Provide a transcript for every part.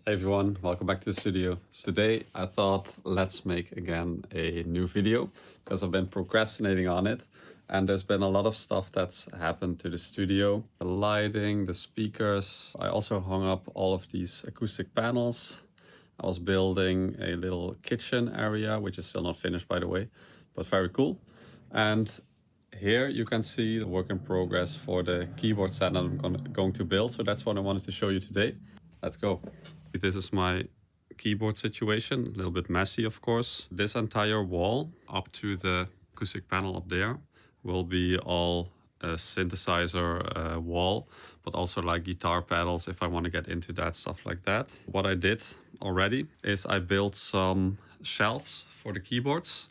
Hey everyone, welcome back to the studio. Today I thought let's make again a new video because I've been procrastinating on it and there's been a lot of stuff that's happened to the studio. The lighting, the speakers. I also hung up all of these acoustic panels. I was building a little kitchen area, which is still not finished by the way, but very cool. And here you can see the work in progress for the keyboard set that I'm going to build. So that's what I wanted to show you today. Let's go. This is my keyboard situation, a little bit messy of course. This entire wall up to the acoustic panel up there will be all a synthesizer wall, but also like guitar pedals if I want to get into that, stuff like that. What I did already is I built some shelves for the keyboards.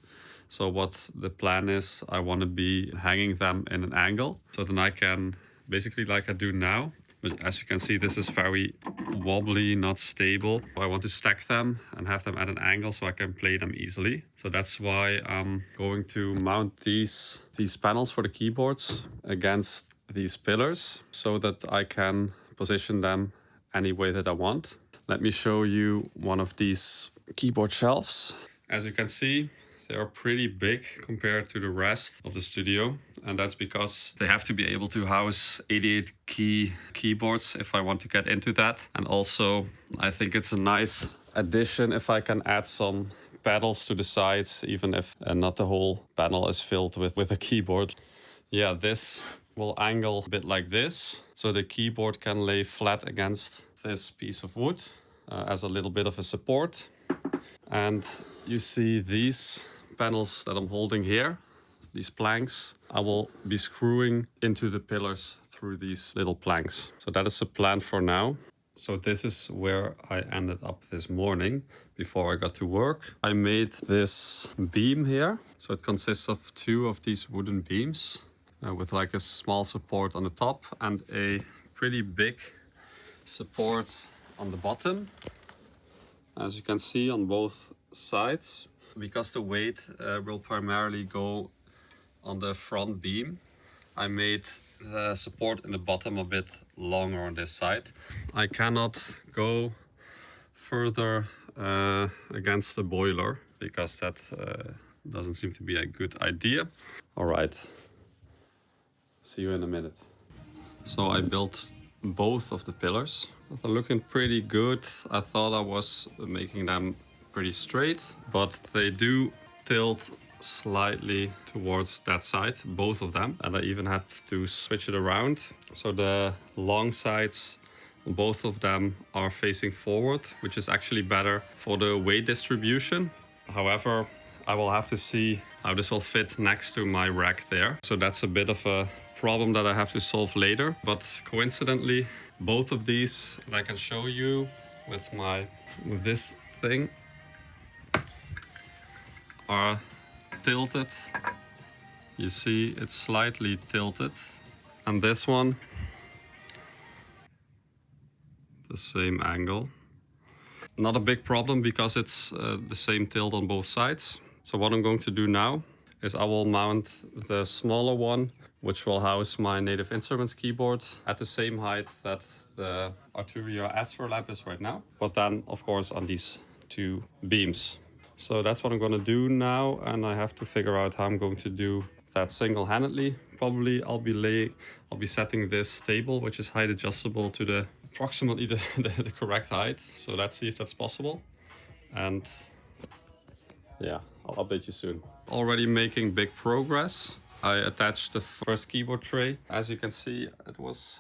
So what the plan is, I want to be hanging them in an angle. So then I can, basically like I do now, but as you can see, this is very wobbly, not stable. I want to stack them and have them at an angle so I can play them easily. So that's why I'm going to mount these panels for the keyboards against these pillars so that I can position them any way that I want. Let me show you one of these keyboard shelves. As you can see, they are pretty big compared to the rest of the studio. And that's because they have to be able to house 88 key keyboards if I want to get into that. And also, I think it's a nice addition if I can add some pedals to the sides, even if not the whole panel is filled with a keyboard. Yeah, this will angle a bit like this. So the keyboard can lay flat against this piece of wood as a little bit of a support. And you see these panels that I'm holding here, these planks, I will be screwing into the pillars through these little planks. So that is the plan for now. So this is where I ended up this morning before I got to work. I made this beam here. So it consists of two of these wooden beams with like a small support on the top and a pretty big support on the bottom. As you can see on both sides. Because the weight will primarily go on the front beam, I made the support in the bottom a bit longer on this side. I cannot go further against the boiler because that doesn't seem to be a good idea. All right, see you in a minute. So I built both of the pillars. They're looking pretty good. I thought I was making them pretty straight, but they do tilt slightly towards that side, both of them. And I even had to switch it around. So the long sides, both of them are facing forward, which is actually better for the weight distribution. However, I will have to see how this will fit next to my rack there. So that's a bit of a problem that I have to solve later. But coincidentally, both of these, and I can show you with this thing, are tilted. You see it's slightly tilted. And this one, the same angle. Not a big problem because it's the same tilt on both sides. So what I'm going to do now is I will mount the smaller one, which will house my Native Instruments keyboard at the same height that the Arturia Astro Lab is right now. But then, of course, on these two beams. So that's what I'm going to do now, and I have to figure out how I'm going to do that single-handedly. Probably I'll be setting this table, which is height adjustable, to the approximately the correct height. So let's see if that's possible. And yeah, I'll update you soon. Already making big progress. I attached the first keyboard tray. As you can see, it was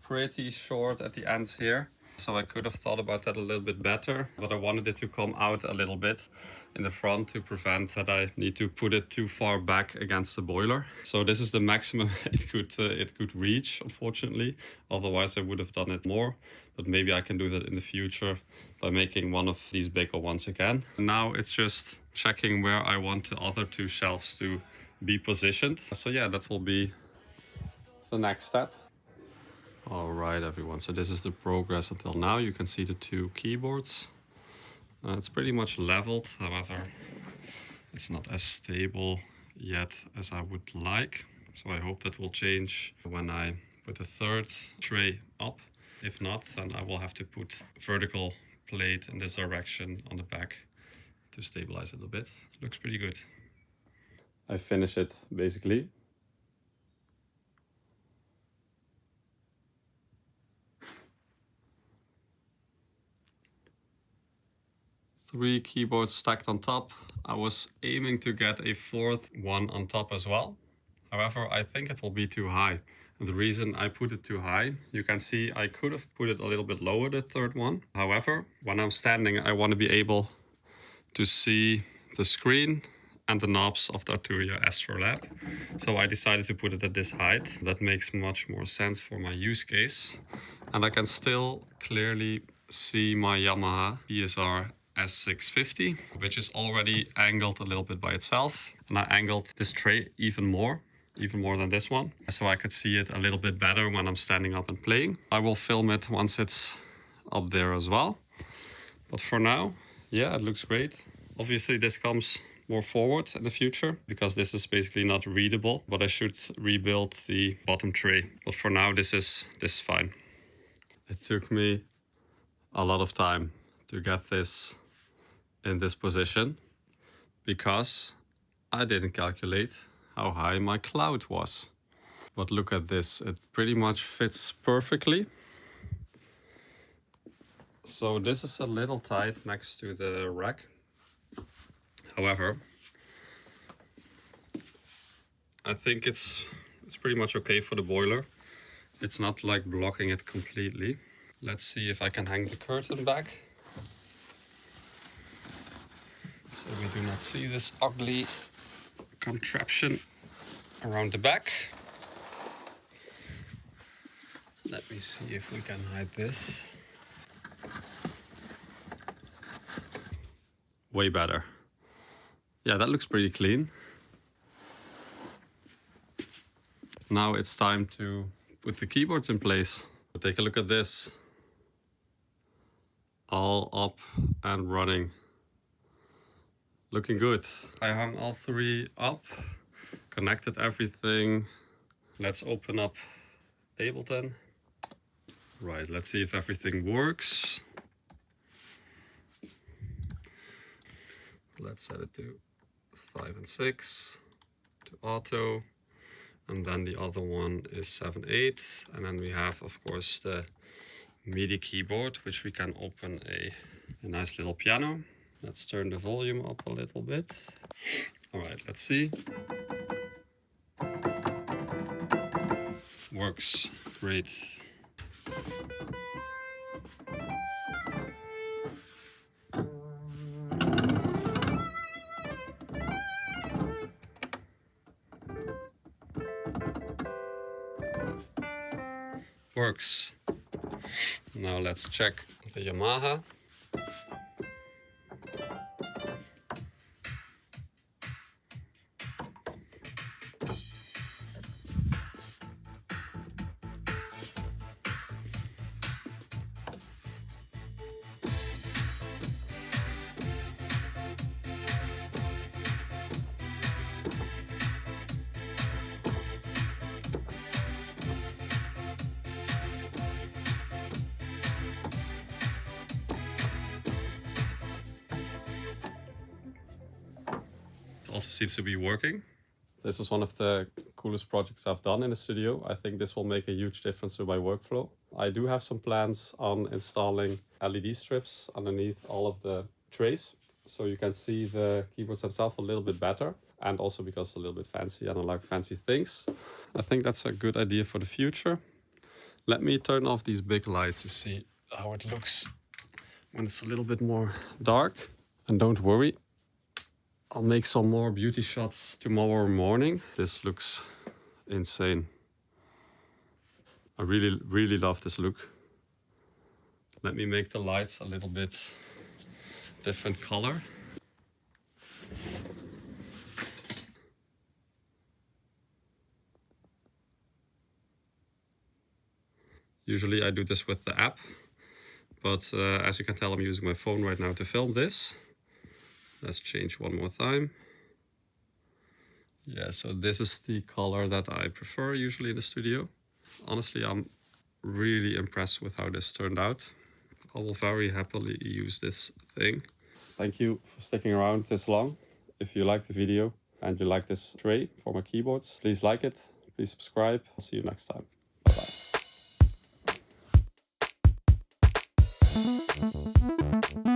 pretty short at the ends here. So I could have thought about that a little bit better, but I wanted it to come out a little bit in the front to prevent that I need to put it too far back against the boiler. So this is the maximum it could reach, unfortunately. Otherwise I would have done it more, but maybe I can do that in the future by making one of these bigger ones again. Now it's just checking where I want the other two shelves to be positioned. So yeah, that will be the next step. All right, everyone, so this is the progress until now. You can see the two keyboards. It's pretty much leveled, however, it's not as stable yet as I would like. So I hope that will change when I put the third tray up. If not, then I will have to put vertical plate in this direction on the back to stabilize it a bit. Looks pretty good. I finish it basically. Three keyboards stacked on top. I was aiming to get a fourth one on top as well. However, I think it will be too high. And the reason I put it too high, you can see I could have put it a little bit lower, the third one. However, when I'm standing, I want to be able to see the screen and the knobs of the Arturia Astrolab. So I decided to put it at this height. That makes much more sense for my use case. And I can still clearly see my Yamaha PSR S650, which is already angled a little bit by itself. And I angled this tray even more than this one, so I could see it a little bit better when I'm standing up and playing. I will film it once it's up there as well. But for now, yeah, it looks great. Obviously this comes more forward in the future because this is basically not readable, but I should rebuild the bottom tray. But for now, this is fine. It took me a lot of time to get this in this position because I didn't calculate how high my cloud was. But look at this, it pretty much fits perfectly. So this is a little tight next to the rack. However, I think it's pretty much okay for the boiler. It's not like blocking it completely. Let's see if I can hang the curtain back, so we do not see this ugly contraption around the back. Let me see if we can hide this. Way better. Yeah, that looks pretty clean. Now it's time to put the keyboards in place. Take a look at this. All up and running. Looking good. I hung all three up, connected everything. Let's open up Ableton. Right, let's see if everything works. Let's set it to 5 and 6, to auto. And then the other one is 7/8. And then we have, of course, the MIDI keyboard, which we can open a nice little piano. Let's turn the volume up a little bit. All right, let's see. Works great. Works. Now let's check the Yamaha. Also seems to be working. This is one of the coolest projects I've done in the studio. I think this will make a huge difference to my workflow. I do have some plans on installing LED strips underneath all of the trays, so you can see the keyboards themselves a little bit better, and also because it's a little bit fancy and I like fancy things. I think that's a good idea for the future. Let me turn off these big lights to see how it looks when it's a little bit more dark. And don't worry, I'll make some more beauty shots tomorrow morning. This looks insane. I really love this look. Let me make the lights a little bit different color. Usually I do this with the app, but as you can tell, I'm using my phone right now to film this. Let's change one more time. Yeah, so this is the color that I prefer usually in the studio. Honestly, I'm really impressed with how this turned out. I will very happily use this thing. Thank you for sticking around this long. If you like the video and you like this tray for my keyboards, please like it, please subscribe. I'll see you next time. Bye-bye.